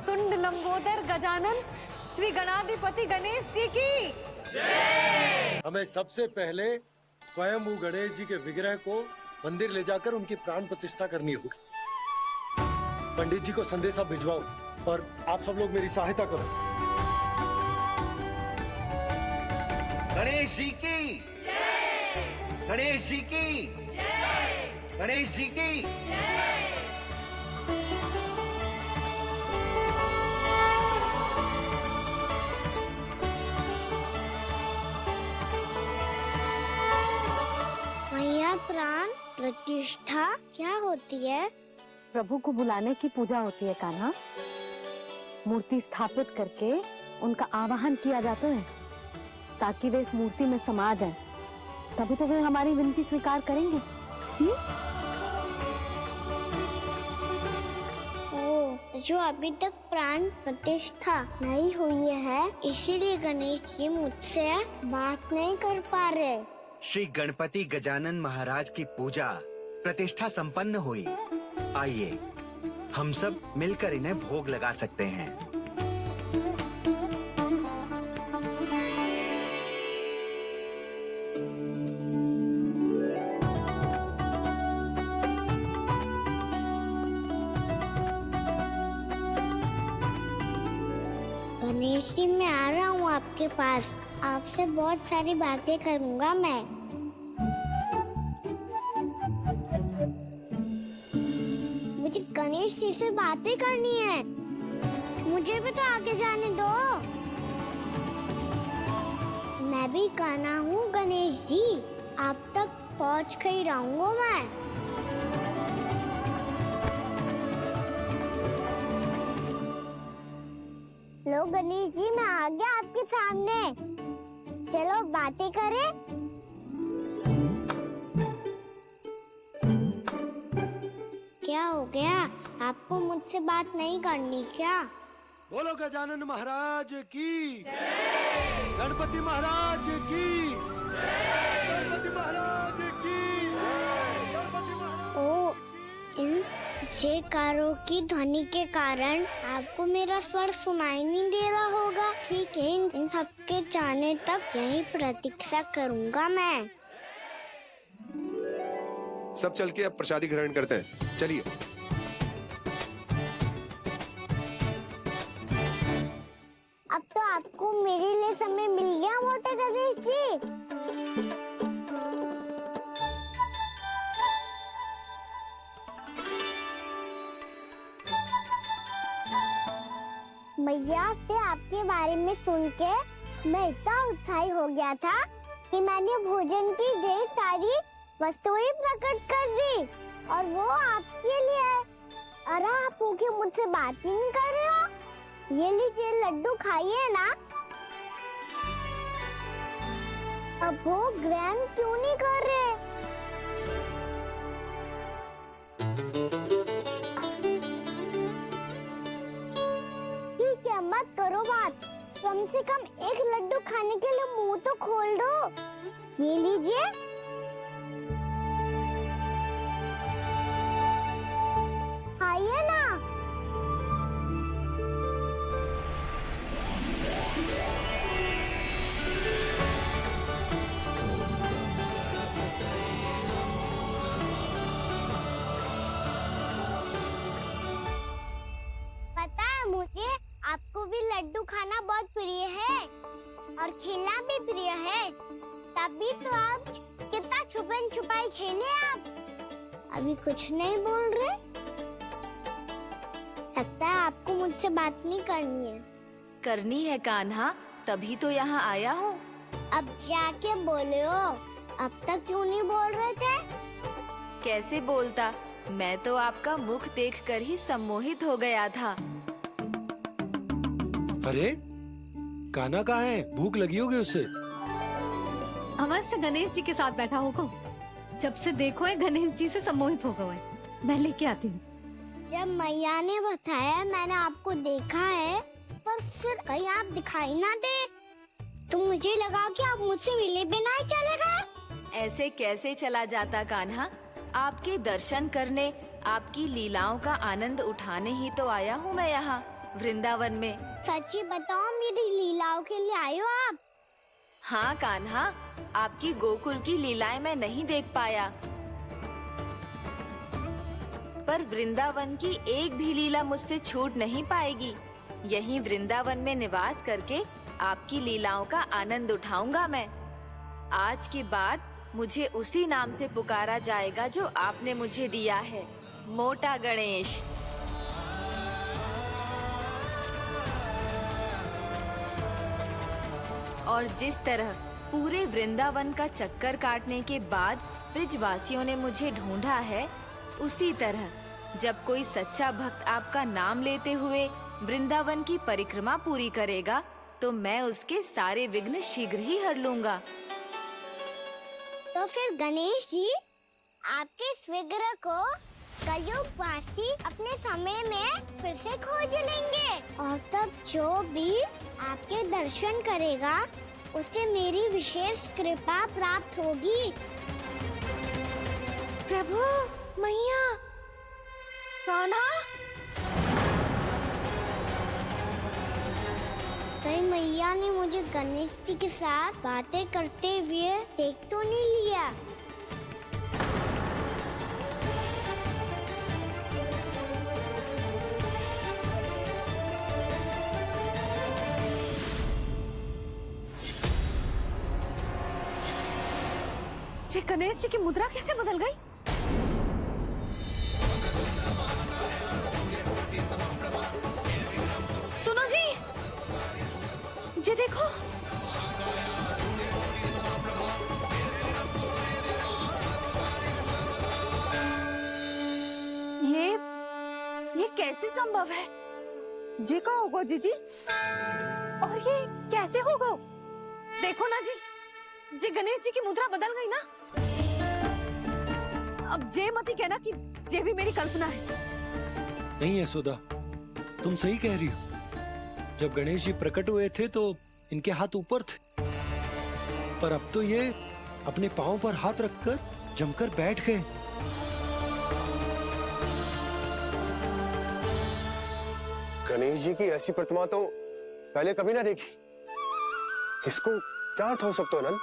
वक्रतुंड लंबोदर गजानन श्री गणाधिपति गणेश जी की जय। हमें सबसे पहले स्वयं गणेश जी के विग्रह को मंदिर ले जाकर उनकी प्राण प्रतिष्ठा करनी होगी। पंडित जी को संदेशा भिजवाओ और आप सब लोग मेरी सहायता करो। गणेश जी की जय। गणेश जी की जय। गणेश जी की जय। मैया प्राण प्रतिष्ठा क्या होती है? प्रभु को बुलाने की पूजा होती है कान्हा। मूर्ति स्थापित करके उनका आवाहन किया जाता है ताकि वे इस मूर्ति में समा जाएं। तभी तो वे हमारी विनती स्वीकार करेंगे। ओ, जो अभी तक प्राण प्रतिष्ठा नहीं हुई है, इसीलिए गणेश जी मुझसे बात नहीं कर पा रहे। श्री गणपति गजानन महाराज की पूजा प्रतिष्ठा संपन्न हुई। आइए हम सब मिलकर इन्हें भोग लगा सकते हैं। गणेश जी मैं आ रहा हूँ आपके पास। आपसे बहुत सारी बातें करूँगा मैं। मुझे गणेश जी से बातें करनी है। मुझे भी तो आगे जाने दो। मैं भी कान्हा हूँ गणेश जी। आप तक पहुँच कर ही रहूँगा मैं। लो गणेश जी मैं आ गया आपके सामने। चलो बातें करें। क्या हो गया? आपको मुझसे बात नहीं करनी क्या? बोलो गजानन महाराज की जय। गणपति महाराज की जय। गणपति महाराज की जय। गणपति महाराज। ओ, इन जयकारों की ध्वनि के कारण आपको मेरा स्वर सुनाई नहीं दे रहा होगा। ठीक है, इन सबके जाने तक यही प्रतीक्षा करूंगा मैं। सब चल के अब प्रसादी ग्रहण करते हैं। चलिए। अब तो आपको मेरे लिए समय मिल गया मोटे गणेश जी। मैया से आपके बारे में सुन के मैं इतना उत्साही हो गया था कि मैंने भोजन की ढेर सारी वस्तुएं प्रकट कर दी और वो आपके लिए। अरे आप भूखे मुझसे बात ही नहीं कर रहे हो। ये लीजिए लड्डू खाइए ना। अब वो ग्रहण क्यों नहीं कर रहे? ठीक है मत करो बात। कम से कम एक लड्डू खाने के लिए मुंह तो खोल दो। ये लीजिए। खाइए ना। पता है मुझे आपको भी लड्डू खाना बहुत प्रिय है और खेलना भी प्रिय है। तभी तो आप कितना छुपन छुपाई खेले आप। अभी कुछ नहीं बोल रहे। लगता है आपको मुझसे बात नहीं करनी है। करनी है कान्हा, तभी तो यहाँ आया हूँ। अब जाके बोलो। अब तक क्यों नहीं बोल रहे थे? कैसे बोलता, मैं तो आपका मुख देखकर ही सम्मोहित हो गया था। अरे कान्हा कहाँ है? भूख लगी होगी उसे। अवश्य गणेश जी के साथ बैठा होगा। जब से देखो है गणेश जी से सम्मोहित हो गए। मैं लेके आती हूँ। जब मैया ने बताया मैंने आपको देखा है, पर फिर कहीं आप दिखाई ना दे तो मुझे लगा कि आप मुझसे मिले बिना ही चले गए। ऐसे कैसे चला जाता कान्हा? आपके दर्शन करने, आपकी लीलाओं का आनंद उठाने ही तो आया हूँ मैं यहाँ। वृंदावन में। सच्ची बताओ, मेरी लीलाओं के लिए आए हो आप? हाँ कान्हा, आपकी गोकुल की लीलाएं मैं नहीं देख पाया, पर वृंदावन की एक भी लीला मुझसे छूट नहीं पाएगी। यहीं वृंदावन में निवास करके आपकी लीलाओं का आनंद उठाऊंगा मैं। आज के बाद मुझे उसी नाम से पुकारा जाएगा जो आपने मुझे दिया है, मोटा गणेश। और जिस तरह पूरे वृंदावन का चक्कर काटने के बाद ब्रिजवासियों ने मुझे ढूंढा है, उसी तरह जब कोई सच्चा भक्त आपका नाम लेते हुए वृंदावन की परिक्रमा पूरी करेगा, तो मैं उसके सारे विघ्न शीघ्र ही हर लूंगा। तो फिर गणेश जी, आपके इस विग्रह को कलयुग वासी अपने समय में फिर से खोज लेंगे, और तब जो भी आपके दर्शन करेगा उसे मेरी विशेष कृपा प्राप्त होगी। प्रभु, मैया, कान्हा। कहीं मैया ने मुझे गणेश जी के साथ बातें करते हुए देख तो नहीं लिया? ये गणेश जी की मुद्रा कैसे बदल गई? सुनो जी, ये देखो। ये कैसे संभव है? ये क्या होगा जीजी? और ये कैसे होगा? देखो ना जी, जी गणेश जी की मुद्रा बदल गई ना। अब जे मती कहना कि ये भी मेरी कल्पना है। नहीं यशोदा, तुम सही कह रही हो। जब गणेश जी प्रकट हुए थे तो इनके हाथ ऊपर थे, पर अब तो ये अपने पांव पर हाथ रखकर जमकर बैठ गए। गणेश जी की ऐसी प्रतिमा तो पहले कभी ना देखी। इसको क्या अर्थ हो सकता है नंद?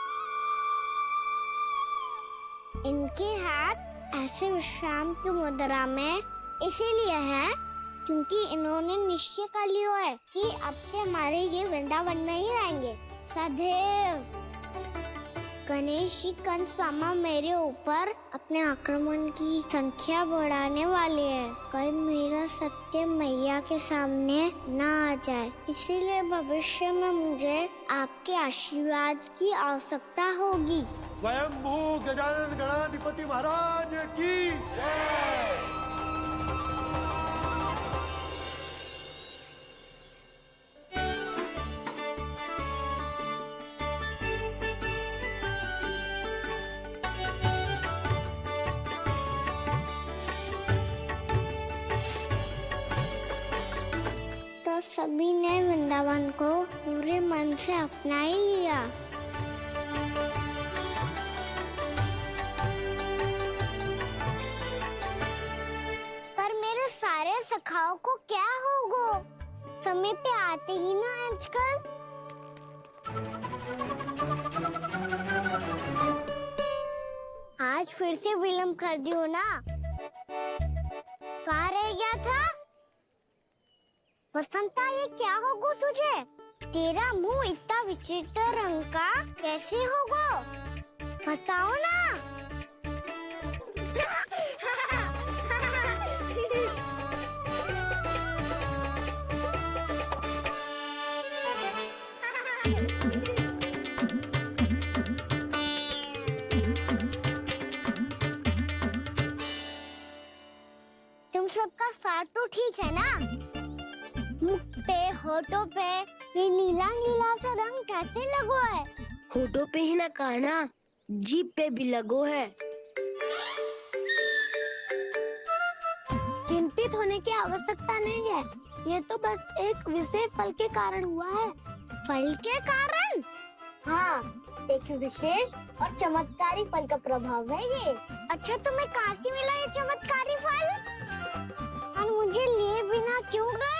इनके हाथ ऐसे विश्राम की मुद्रा में इसीलिए है क्योंकि इन्होंने निश्चय कर लिया है कि अब से हमारे ये वृंदावन में ही रहेंगे सदैव। गणेश जी कंस मामा मेरे ऊपर अपने आक्रमण की संख्या बढ़ाने वाले हैं। कल मेरा सत्य मैया के सामने ना आ जाए, इसीलिए भविष्य में मुझे आपके आशीर्वाद की आवश्यकता होगी। स्वयंभू गजानन गणाधिपति महाराज की जय। तो सभी ने वृंदावन को पूरे मन से अपना ही लिया। पर मेरे सारे सखाओं को क्या होगा? समय पे आते ही ना आजकल। आज फिर से विलंब कर दियो ना। कहाँ रह गया था? वसंता, ये क्या होगा तुझे? तेरा मुंह इतना विचित्र रंग का कैसे होगा? बताओ ना। तुम सबका साथ तो ठीक है ना? मुख पे, होठों पे ये नीला नीला सा रंग कैसे लगो है? होठों पे ही ना कान्हा, जीभ पे भी लगो है। चिंतित होने की आवश्यकता नहीं है, ये तो बस एक विशेष फल के कारण हुआ है। फल के कारण? हाँ, एक विशेष और चमत्कारी फल का प्रभाव है ये। अच्छा, तुम्हें कहाँ से मिला ये चमत्कारी फल? और मुझे लिए बिना क्यों गए?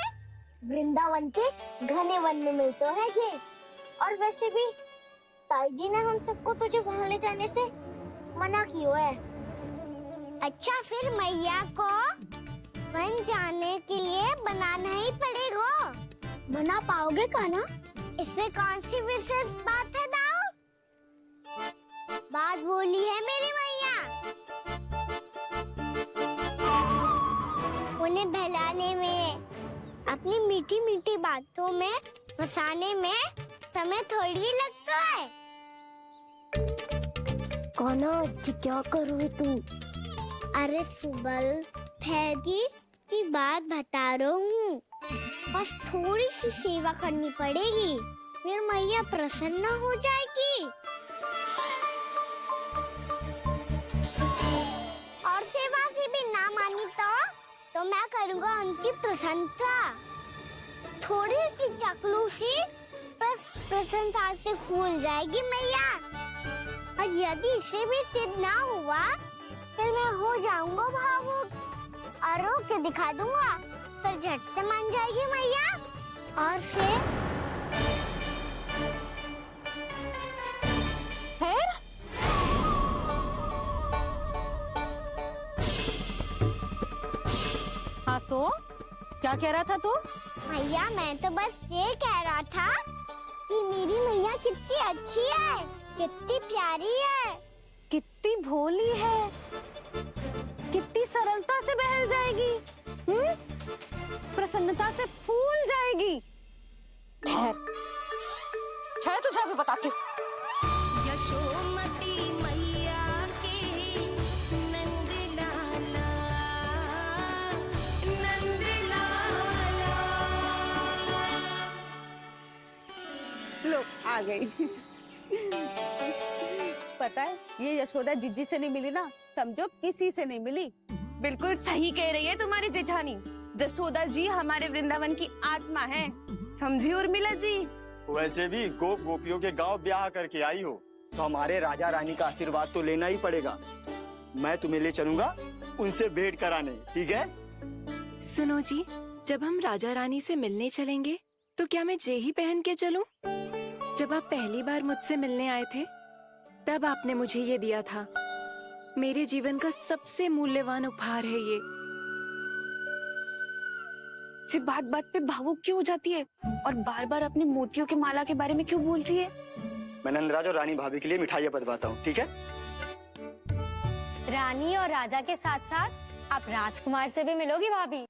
वृंदावन के घने वन में मिलते हैं ये। और वैसे भी ताई जी ने हम सबको तुझे वहाँ ले जाने से मना किया है। अच्छा, फिर मैया को वन जाने के लिए बनाना ही पड़ेगा। बना पाओगे कान्हा? इसमें कौन सी विशेष बात है दाऊ? बात बोली है मेरी मैया। उन्हें बहलाने में, अपनी मीठी मीठी बातों में फंसाने में समय थोड़ी लगता है। कान्हा क्या कर रही तू? अरे सुबल, फैजी की बात बता रहा हूँ। बस थोड़ी सी सेवा करनी पड़ेगी, फिर मैया प्रसन्न हो जाएगी। और सेवा से भी ना मानी तो मैं करूँगा उनकी प्रशंसा। थोड़ी सी चकलूसी बस प्रशंसा से फूल जाएगी मैया। और यदि इसे भी सिद्ध ना हुआ, फिर मैं हो जाऊंगा भावुक और रो के दिखा दूंगा, फिर झट से मान जाएगी मैया। और फिर हाँ तो क्या कह रहा था तू? मैया, मैं तो बस ये कह रहा था कि मेरी मैया कितनी अच्छी है, कितनी प्यारी है, कितनी भोली है, कितनी सरलता से बहल जाएगी, प्रसन्नता से फूल जाएगी। ठहर ठहर, तुझे अभी बताती हूँ। यशोमती मैया के नंद लाला, नंद लाला। लो आ गई। पता है, ये यशोदा जिज्जी से नहीं मिली ना, समझो किसी से नहीं मिली। बिल्कुल सही कह रही है तुम्हारी जेठानी। जसोदा जी हमारे वृंदावन की आत्मा है, समझी उर्मिला जी। वैसे भी गोप गोपियों के गांव ब्याह करके आई हो, तो हमारे राजा रानी का आशीर्वाद तो लेना ही पड़ेगा। मैं तुम्हें ले चलूंगा उनसे भेंट कराने, ठीक है? सुनो जी, जब हम राजा रानी से मिलने चलेंगे तो क्या मैं जे ही पहन के चलूं? जब आप पहली बार मुझसे मिलने आए थे तब आपने मुझे ये दिया था। मेरे जीवन का सबसे मूल्यवान उपहार है ये। जी बात बात पे भावुक क्यों हो जाती है और बार बार अपने मोतियों के माला के बारे में क्यों बोल रही है? मैं नंदराज और रानी भाभी के लिए मिठाइयाँ बंटवाता हूँ, ठीक है? रानी और राजा के साथ साथ आप राजकुमार से भी मिलोगी भाभी।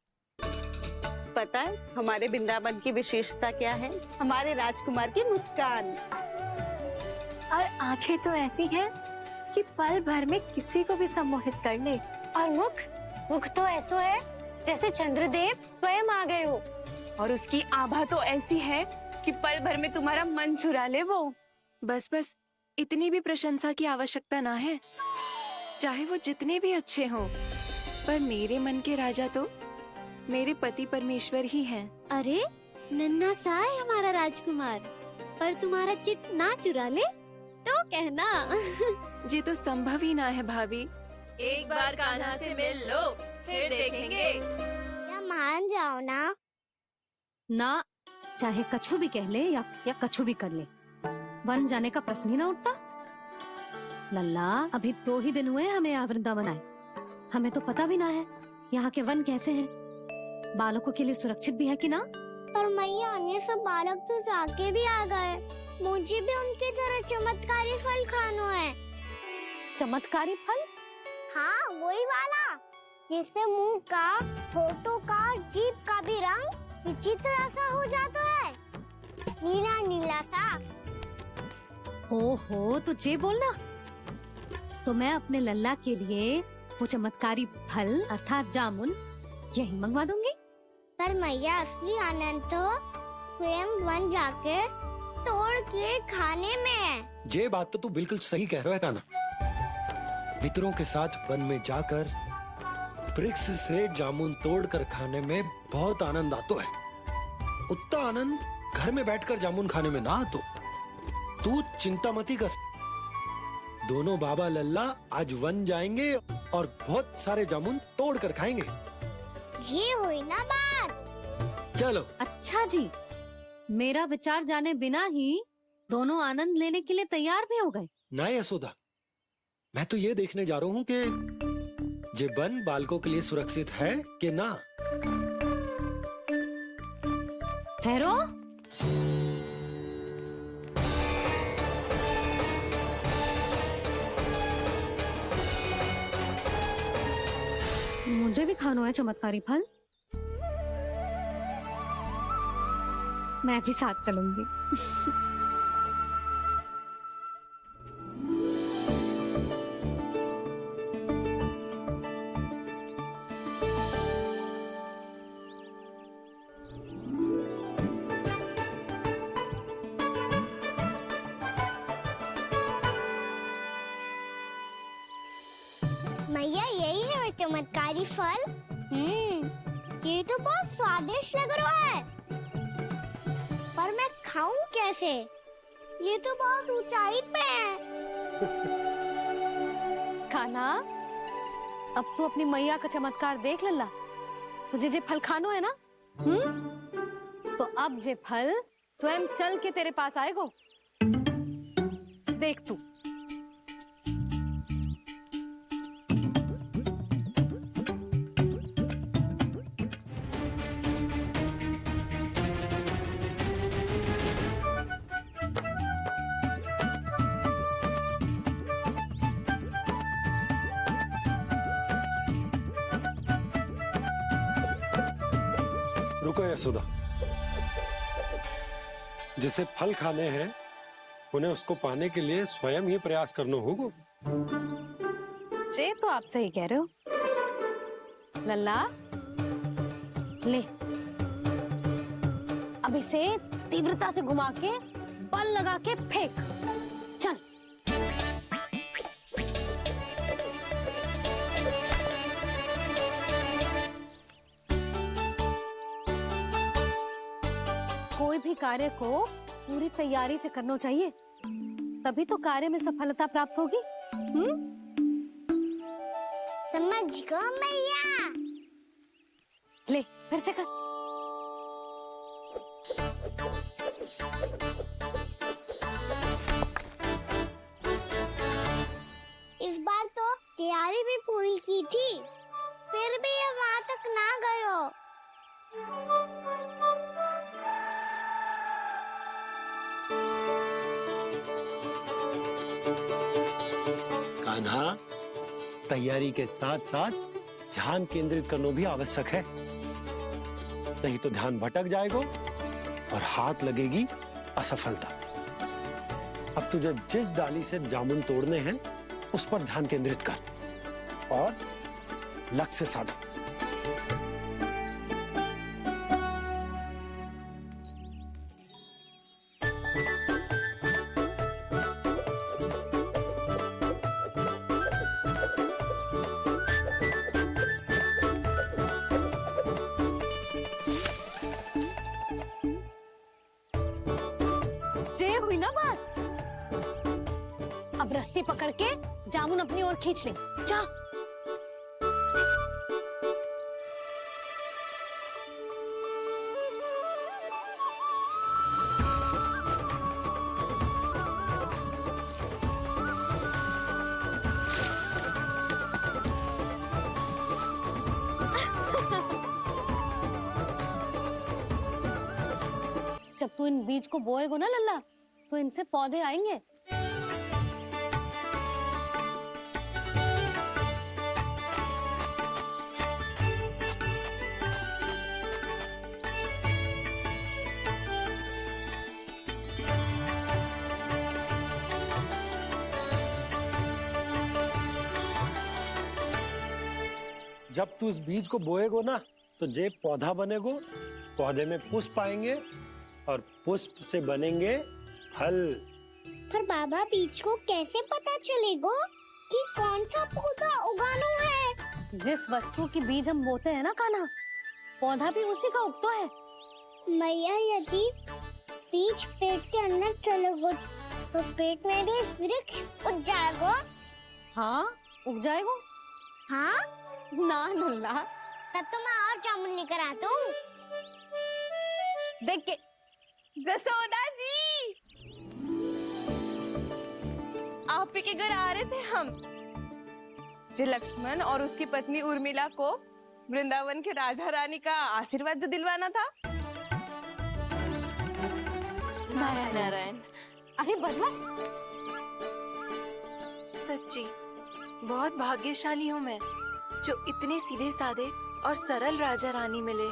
पता है हमारे वृंदावन की विशेषता क्या है? हमारे राजकुमार की मुस्कान। और आंखें तो ऐसी हैं कि पल भर में किसी को भी सम्मोहित कर ले। और मुख तो ऐसा है जैसे चंद्रदेव स्वयं आ गए हो। और उसकी आभा तो ऐसी है कि पल भर में तुम्हारा मन चुरा ले वो। बस बस, इतनी भी प्रशंसा की आवश्यकता ना है। चाहे वो जितने भी अच्छे हों, पर मेरे मन के राजा तो मेरे पति परमेश्वर ही हैं। अरे नन्हा सा है हमारा राजकुमार, पर तुम्हारा चित्त ना चुरा ले तो कहना। ये तो संभव ही ना है भाभी। एक बार कान्हा से मिल लो, फिर देखेंगे। क्या मान जाओ ना। ना, चाहे कछु भी कह ले या कछु भी कर ले, वन जाने का प्रश्न ही ना उठता। लल्ला, अभी 2 ही दिन हुए हमें यहाँ वृंदावन आए। हमें तो पता भी ना है यहाँ के वन कैसे हैं, बालकों के लिए सुरक्षित भी है कि ना। पर मैया, अन्य सब बालक तो जाके भी आ गए, मुझे भी उनकी तरह चमत्कारी फल खाना है। चमत्कारी फल? हाँ, वही वाला जिससे मुंह का, होठों का, जीभ का भी रंग विचित्र सा हो जाता है, नीला नीला सा। ओहो, तो जे बोलना। तो मैं अपने लल्ला के लिए वो चमत्कारी फल अर्थात जामुन यही मंगवा दूंगी। पर मैया, असली आनंद तो स्वयं वन जाके तोड़ के खाने में है। ये बात तो तू बिल्कुल सही कह रहा है कान्हा। मित्रों के साथ वन में जाकर वृक्ष से जामुन तोड़कर खाने में बहुत आनंद आता है। उतना आनंद घर में बैठकर जामुन खाने में ना आतो। तू चिंता मती कर, दोनों बाबा लल्ला आज वन जाएंगे और बहुत सारे जामुन तोड़ कर खाएंगे। ये हुई ना बात। चलो। अच्छा जी, मेरा विचार जाने बिना ही दोनों आनंद लेने के लिए तैयार भी हो गए। ना यशोदा, मैं तो ये देखने जा रहा हूँ कि ये वन बालकों के लिए सुरक्षित है कि ना। ठहरो। मुझे भी खाना है चमत्कारी फल। मैं भी साथ चलूंगी। मैया यही है वो चमत्कारी फल। ये तो बहुत स्वादिष्ट लग रहा है, पर मैं खाऊं कैसे? ये तो बहुत ऊंचाई पे है। कान्हा, अब तू अपनी मैया का चमत्कार देख लल्ला। तुझे जे फल खानो है ना, तो अब जे फल स्वयं चल के तेरे पास आएगो। देख तू। रुको यशोदा, जिसे फल खाने हैं उन्हें उसको पाने के लिए स्वयं ही प्रयास करना होगा। जे तो आप सही कह रहे हो लल्ला। ले, अब इसे तीव्रता से घुमा के बल लगा के फेंक। चल। कोई भी कार्य को पूरी तैयारी से करना चाहिए, तभी तो कार्य में सफलता प्राप्त होगी। समझ गो मैया। ले, फिर से कर। इस बार तो तैयारी भी पूरी की थी, फिर भी ये वहां तक ना गयो। कान्हा, तैयारी के साथ साथ ध्यान केंद्रित करना भी आवश्यक है, नहीं तो ध्यान भटक जाएगा और हाथ लगेगी असफलता। अब तुझे जिस डाली से जामुन तोड़ने हैं उस पर ध्यान केंद्रित कर और लक्ष्य साधो। ये हुई ना बात। अब रस्सी पकड़ के जामुन अपनी ओर खींच ले। जा। जब तू इन बीज को बोएगा ना लल्ला, तो इनसे पौधे आएंगे। जब तू इस बीज को बोएगो ना, तो जे पौधा बनेगो, पौधे में पुष्प आएंगे और पुष्प से बनेंगे फल। पर बाबा, बीज को कैसे पता चलेगा कि कौन सा पौधा उगाना है? जिस वस्तु की बीज हम बोते हैं ना कान्हा, पौधा भी उसी का उगता है। मैया, यदि बीज पेट के अंदर चलेगा तो पेट में भी वृक्ष उग जाएगा। हाँ, उग जाएगा। हाँ ना लल्ला, तब तो मैं और जामुन लेकर आता हूँ। देख के। जसोदा जी, आप ही के घर आ रहे थे हम। जो लक्ष्मण और उसकी पत्नी उर्मिला को वृंदावन के राजा रानी का आशीर्वाद जो दिलवाना था। नारायण नारायण। अरे बस बस। सच्ची बहुत भाग्यशाली हूँ मैं, जो इतने सीधे साधे और सरल राजा रानी मिले,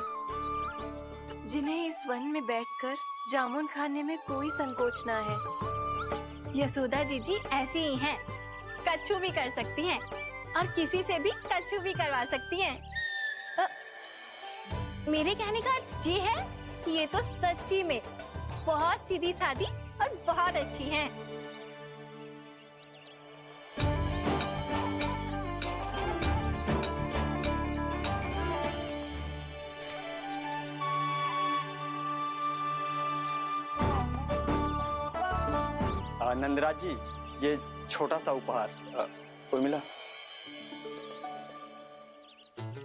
जिन्हें इस वन में बैठकर जामुन खाने में कोई संकोच ना है। यशोदा जी ऐसी ही हैं, कच्छू भी कर सकती हैं और किसी से भी कच्छू भी करवा सकती हैं। मेरे कहने का अर्थ ये है कि ये तो सच्ची में बहुत सीधी सादी और बहुत अच्छी हैं। नंदराज जी, ये छोटा सा उपहार। उर्मिला।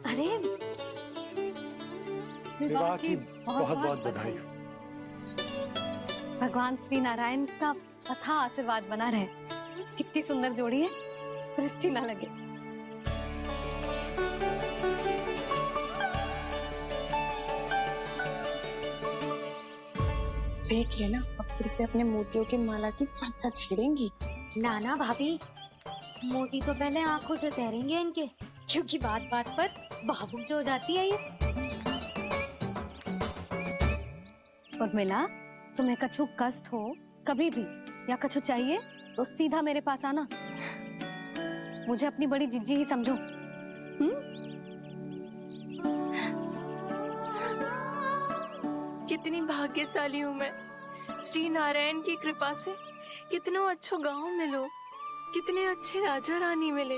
अरे विवाह की बहुत बहुत बधाई। भगवान श्री नारायण का अथाह आशीर्वाद बना रहे। कितनी सुंदर जोड़ी है, दृष्टि ना लगे। देख लेना, अब फिर से अपने मोतियों की माला की चर्चा छेड़ेंगी। नाना भाभी, मोती तो पहले आंखों से तैरेंगे इनके, क्योंकि बात बात पर भावुक जो हो जाती है ये। उर्मिला, तुम्हें कछु कष्ट हो कभी भी या कछु चाहिए तो सीधा मेरे पास आना। मुझे अपनी बड़ी जिज्जी ही समझो। कितनी भाग्यशाली हूँ मैं, श्री नारायण की कृपा से कितनों अच्छो गांव मिलो, कितने अच्छे राजा रानी मिले,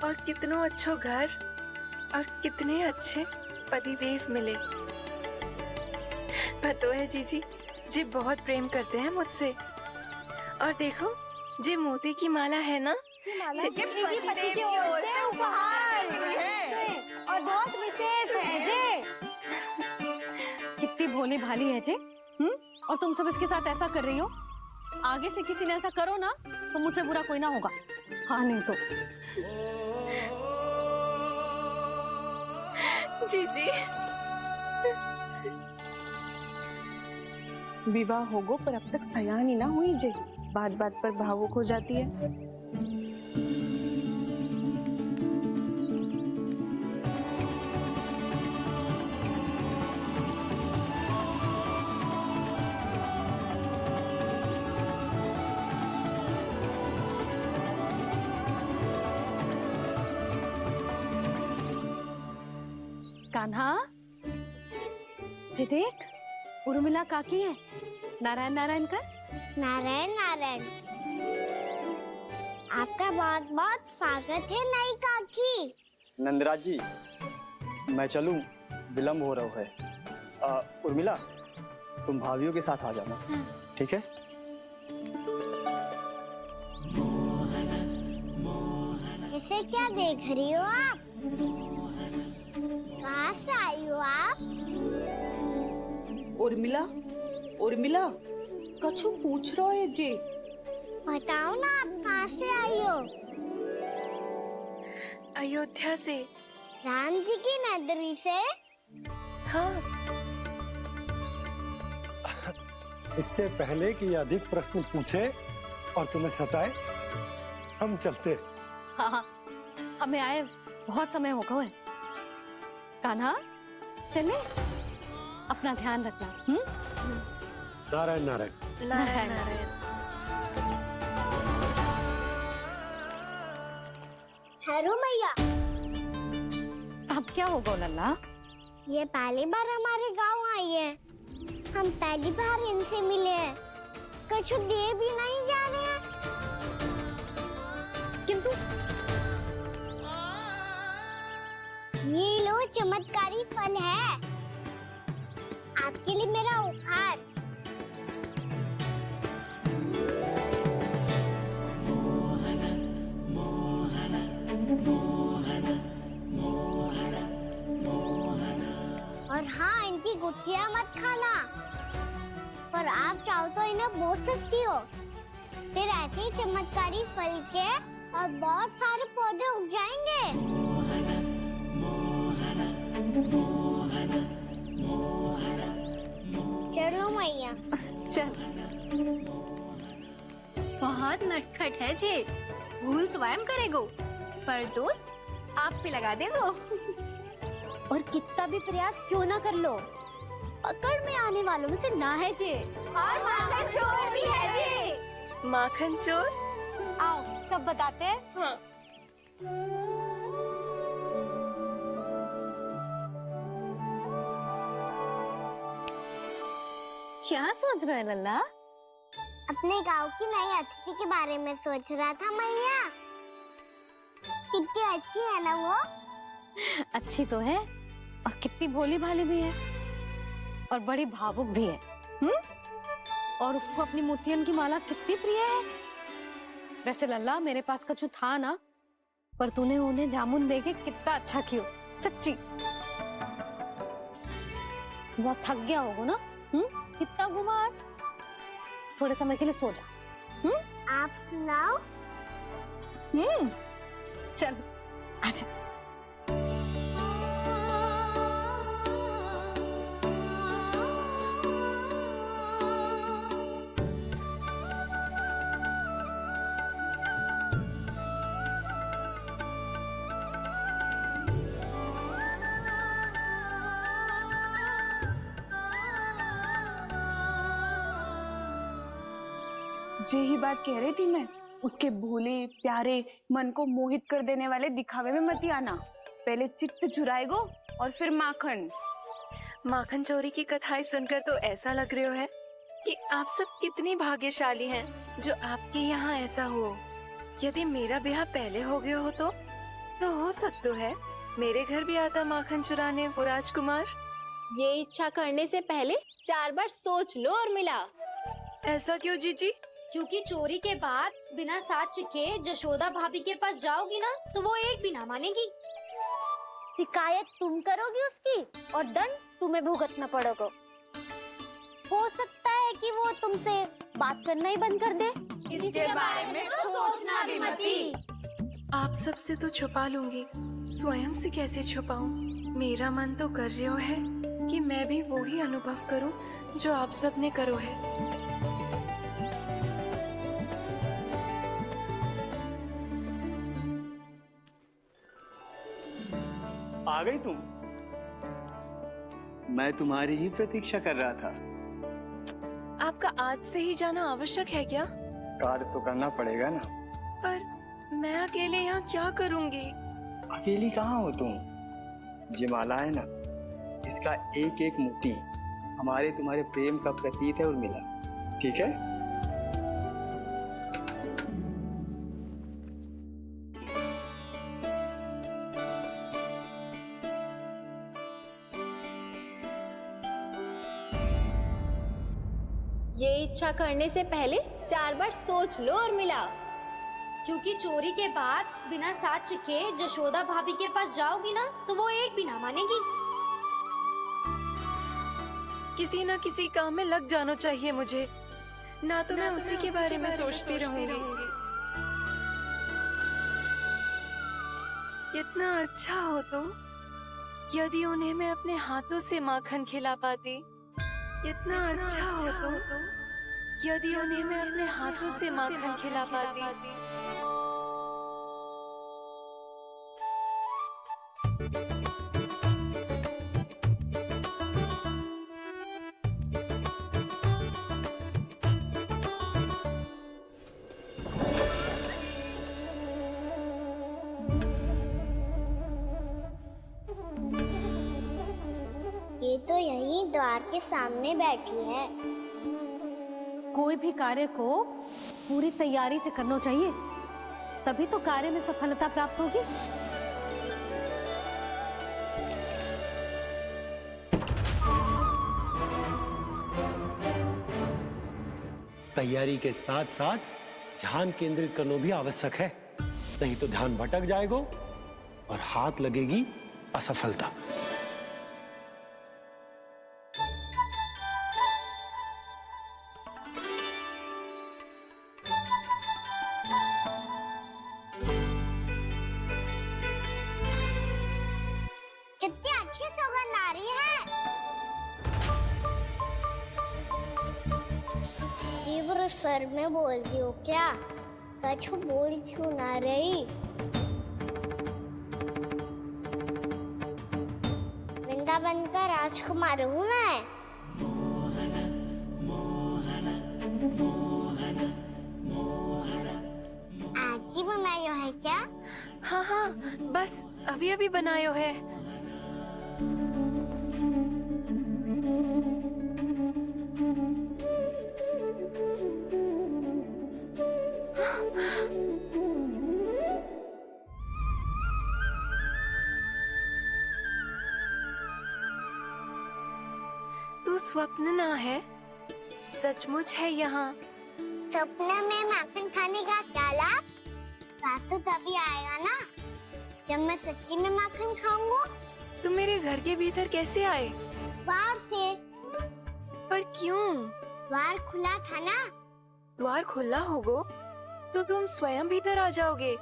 और कितनों अच्छो घर और कितने अच्छे पतिदेव मिले। पतो है जीजी, जी बहुत प्रेम करते हैं मुझसे। और देखो, जी मोती की माला है ना, पति की ओर से उपहार और बहुत विशेष है जे। कितनी भोली भाली है जे। और तुम सब इसके साथ ऐसा कर रही हो। आगे से किसी ने ऐसा करो ना तो मुझसे बुरा कोई ना होगा। हाँ नहीं तो। जीजी, विवाह होगो पर अब तक सयान ही ना हुई जे, बात बात पर भावुक हो जाती है। कान्हा, जी देख, उर्मिला काकी है। नारायण नारायण कर। नारायण नारायण। आपका बहुत बहुत स्वागत है नई काकी। नंदराज जी, मैं चलूं, विलम्ब हो रहा है। उर्मिला, तुम भाभियों के साथ आ जाना, ठीक है? इसे क्या देख रही हो आप? कहाँ से आई हो आप? उर्मिला, उर्मिला, कछु पूछ रहा है जी। बताओ ना, आप कहाँ से आई हो? अयोध्या से। राम जी की नगरी से? हाँ। इससे पहले कि ये अधिक प्रश्न पूछे और तुम्हें सताए, हम चलते। हाँ, हमें आए बहुत समय हो गया है। कान्हा, चले, अपना ध्यान रखना। नारायण नारायण। नारायण नारायण। ठहरो मैया। अब क्या होगा लल्ला? ये पहली बार हमारे गांव आई है। हम पहली बार इनसे मिले हैं। कछु दे भी नहीं जा रहे हैं। किंतु ये लो, चमत्कारी फल है आपके लिए मेरा उपहार। और हाँ, इनकी गुत्थी सब्जियां मत खाना। पर आप चाहो तो इन्हें बो सकती हो। फिर ऐसे ही चमत्कारी फल के और बहुत सारे पौधे उग जाएंगे। चलो मैया। चल। बहुत नटखट है जे, भूल स्वयं करेगो, पर दोस्त आप पे लगा देगो। और कितना भी प्रयास क्यों ना कर लो, पकड़ में आने वालों में से ना है जे। और माखन चोर भी है जे। माखन चोर? आओ सब बताते हैं। हाँ। क्या सोच रहे हैं लल्ला? अपने गांव की नई अतिथि के बारे में सोच रहा था मैया। कितनी अच्छी है ना वो। अच्छी तो है और कितनी भोली भाली भी है और बड़ी भावुक भी है। और उसको अपनी मोतियन की माला कितनी प्रिय है। वैसे लल्ला मेरे पास कछु था ना, पर तूने उन्हें जामुन देके कितना अच्छा किया, सच्ची। तू बहुत थक गया होगा ना? कितना घूमा आज? थोड़े समय के लिए सो जा। आप सुनाओ। चल आजा। यही बात कह रही थी मैं, उसके भोले प्यारे मन को मोहित कर देने वाले दिखावे में मत आना। पहले चित्त चुराएगो और फिर माखन। माखन चोरी की कथाएं सुनकर तो ऐसा लग रहा है कि आप सब कितनी भाग्यशाली हैं जो आपके यहाँ ऐसा हो। यदि मेरा ब्याह पहले हो गया हो तो हो सकता है मेरे घर भी आता माखन चुराने वो राजकुमार। ये इच्छा करने से पहले 4 बार सोच लो और मिला। ऐसा क्यों जीजी? क्योंकि चोरी के बाद बिना साथ के जशोदा भाभी के पास जाओगी ना तो वो एक भी ना मानेगी। शिकायत तुम करोगी उसकी और दंड तुम्हें भुगतना पड़ेगा। हो सकता है कि वो तुमसे बात करना ही बंद कर दे। इसके बारे में तो सोचना भी मती। आप सबसे तो छुपा लूंगी, स्वयं से कैसे छुपाऊं? मेरा मन तो कर रहा है कि मैं भी वो ही अनुभव करूं जो आप सब ने करो है। आ गई तुम? मैं तुम्हारी ही प्रतीक्षा कर रहा था। आपका आज से ही जाना आवश्यक है क्या? कार्य तो करना पड़ेगा ना। पर मैं अकेले यहाँ क्या करूँगी? अकेली कहाँ हो तुम? ये माला है ना, इसका एक एक मोती हमारे तुम्हारे प्रेम का प्रतीक है उर्मिला, ठीक है? ये इच्छा करने से पहले 4 बार सोच लो और मिला। क्योंकि चोरी के बाद बिना साथ के जशोदा भाभी के पास जाओगी ना तो वो एक भी ना मानेगी। किसी न किसी काम में लग जाना चाहिए मुझे, ना तो मैं उसी के बारे में सोचती रहूंगी। इतना अच्छा हो तो यदि उन्हें मैं अपने हाथों से माखन खिला पाती। इतना अच्छा हो तो यदि उन्हें मैं अपने हाथों से माखन खिला पाती। ये तो यहीं द्वार के सामने बैठी है। कोई भी कार्य को पूरी तैयारी से करना चाहिए, तभी तो कार्य में सफलता प्राप्त होगी। तैयारी के साथ साथ ध्यान केंद्रित करना भी आवश्यक है, नहीं तो ध्यान भटक जाएगा और हाथ लगेगी असफलता। स्वर में बोलती हो क्या? कछु बोल क्यों ना रही? वृंदावन का राजकुमार हूँ मैं। आज ही बनायो है क्या? हाँ हाँ, बस अभी अभी बनायो है। तू स्वप्न ना है, सचमुच है यहाँ। सपने में माखन खाने का क्या लाभ? बात तो तभी आएगा ना जब मैं सच्ची में माखन खाऊंगा। तुम मेरे घर के भीतर कैसे आए? बाहर से। पर क्यों? द्वार खुला था ना। द्वार खुला होगा तो तुम स्वयं भीतर आ जाओगे।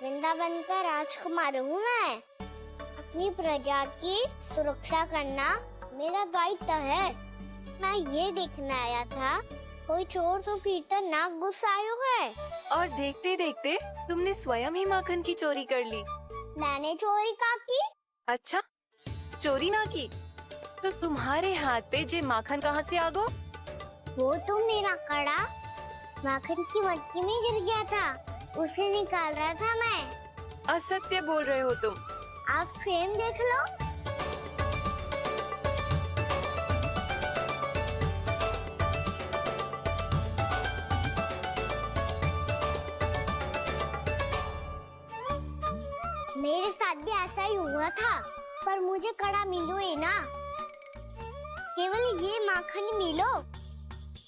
वृंदावन का राजकुमार हूँ मैं। अपनी प्रजा की सुरक्षा करना मेरा दायित्व है। मैं ये देखने आया था कोई चोर तो भीतर ना घुस आयो है। और देखते देखते तुमने स्वयं ही माखन की चोरी कर ली। मैंने चोरी का की? अच्छा, चोरी ना की तो तुम्हारे हाथ पे जे माखन कहाँ से आ गो? वो तो मेरा कड़ा माखन की मटकी में गिर गया था, उसे निकाल रहा था मैं। असत्य बोल रहे हो तुम। आप स्वयं देख लो। मेरे साथ भी ऐसा ही हुआ था, पर मुझे कड़ा मिलो ही ना, केवल ये माखन ही मिलो।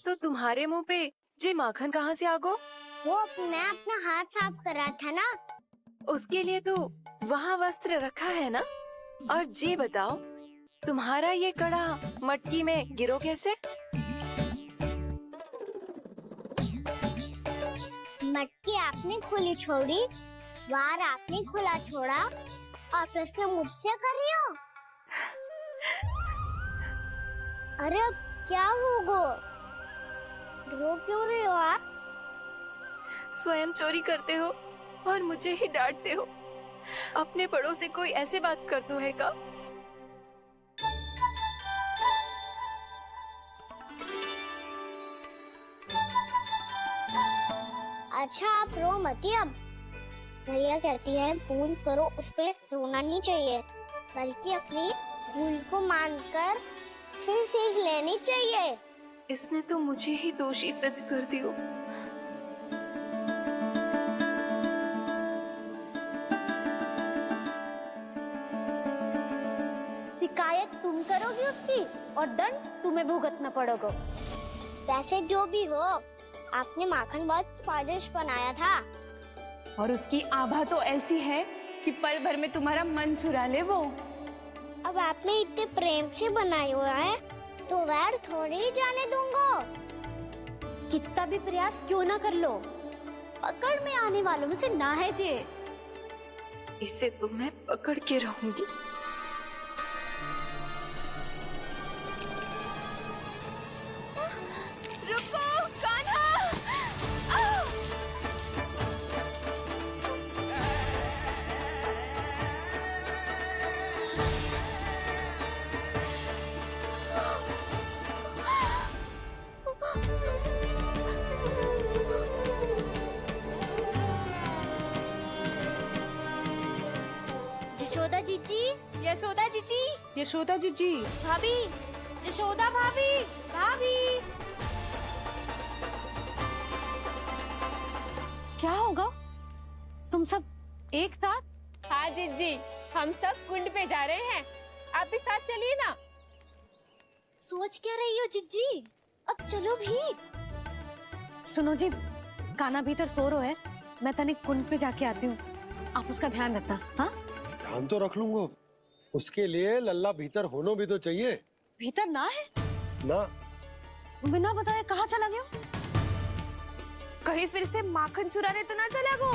तो तुम्हारे मुंह पे जे माखन कहाँ से आ गो? वो मैं अपना हाथ साफ कर रहा था ना। उसके लिए तो वहाँ वस्त्र रखा है ना। और जे बताओ, तुम्हारा ये कड़ा मटकी में गिरो कैसे? मटकी आपने खुली छोड़ी, द्वार आपने खुला छोड़ा, और प्रश्न मुझसे कर रही हो? अरे अब क्या होगा? रो क्यों रहे हो आप? स्वयं चोरी करते हो और मुझे ही डांटते हो। अपने बड़ों से कोई ऐसे बात करते है का? अच्छा आप रो मती। अब भैया कहती है भूल करो, उस पे रोना नहीं चाहिए, बल्कि अपनी भूल को मानकर फिर सीख लेनी चाहिए। इसने तो मुझे ही दोषी सिद्ध कर दिया। शिकायत तुम करोगी उसकी और दंड तुम्हें भुगतना पड़ेगा। वैसे जो भी हो, आपने माखन बहुत स्वादिष्ट बनाया था। और उसकी आभा तो ऐसी है कि पल भर में तुम्हारा मन चुरा ले वो। अब आपने इतने प्रेम से बनाया हुआ है तो वैर थोड़ी ही जाने दूंगा। कितना भी प्रयास क्यों ना कर लो, पकड़ में आने वालों में से ना है जे। इसे तो मैं पकड़ के रहूंगी। रुको कान्हा! यशोदा जीजी, यशोदा जीजी, यशोदा जीजी, भाभी, यशोदा भाभी, भाभी। क्या होगा? तुम सब एक साथ? हाँ जीजी, हम सब कुंड पे जा रहे हैं, आप भी साथ चलिए ना। सोच क्या रही हो जिज्जी? अब चलो भी। सुनो जी, कान्हा भीतर सो रो है, मैं तनिक कुंड पे जाके आती हूँ, आप उसका ध्यान रखना। हाँ, ध्यान तो रख लूंगा, उसके लिए लल्ला भीतर होना भी तो चाहिए। भीतर ना है ना, बिना बताए कहाँ चला गया? कहीं फिर से माखन चुराने तो ना चला गो?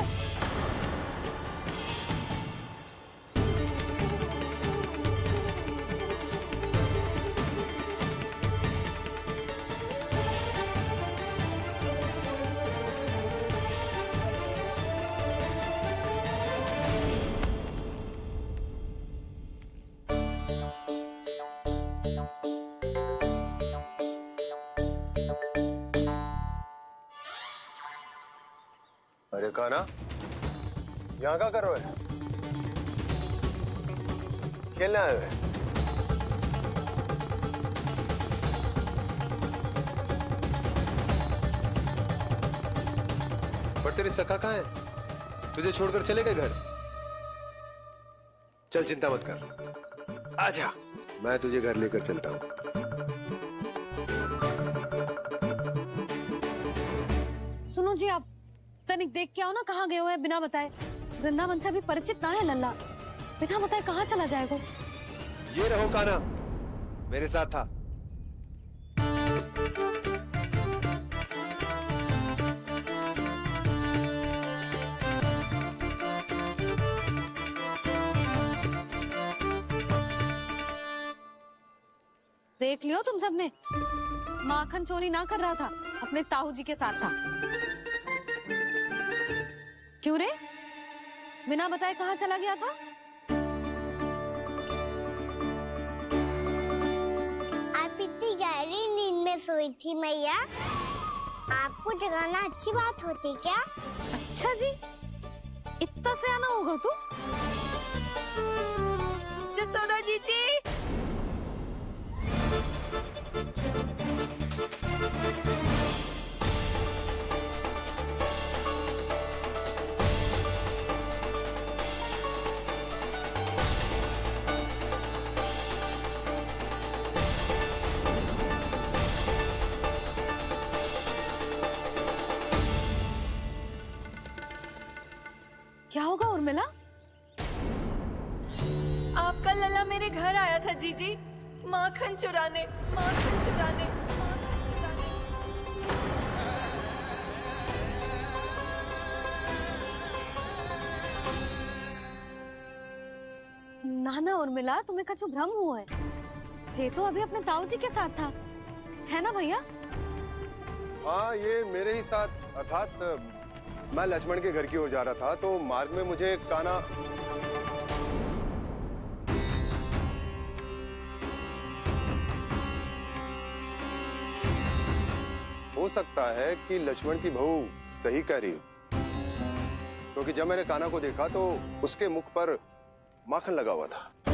अरे कान्हा, यहाँ क्या कर रहे हो? खेलने आए हुए? पर तेरी सखा कहाँ है? तुझे छोड़कर चले गए घर? चल चिंता मत कर, आजा, मैं तुझे घर लेकर चलता हूँ। सुनो जी, आप तनिक देख के आओ ना कहाँ गए हुए हैं बिना बताए। वृंदावन से अभी परिचित ना है लल्ला, बिना बताए कहाँ चला जाएगा। ये रहो कान्हा, मेरे साथ था। देख लियो तुम सबने, माखन चोरी ना कर रहा था, अपने ताऊ जी के साथ था। क्यों रे, बिना बताए कहाँ चला गया था? आप इतनी गहरी नींद में सोई थी मैया, आपको जगाना अच्छी बात होती क्या? अच्छा जी, इतना से आना होगा तू? जसोदा जीजी, क्या होगा उर्मिला? आपका लल्ला मेरे घर आया था जीजी, माखन चुराने, माखन चुराने, माखन चुराने। ना ना उर्मिला, तुम्हें कछु भ्रम हुआ है। जे तो अभी अपने ताऊ जी के साथ था, है ना भैया? हाँ, ये मेरे ही साथ, अर्थात मैं लक्ष्मण के घर की ओर जा रहा था, तो मार्ग में मुझे कान्हा हो सकता है कि लक्ष्मण की बहू सही कह रही हो, क्योंकि जब मैंने कान्हा को देखा तो उसके मुख पर माखन लगा हुआ था।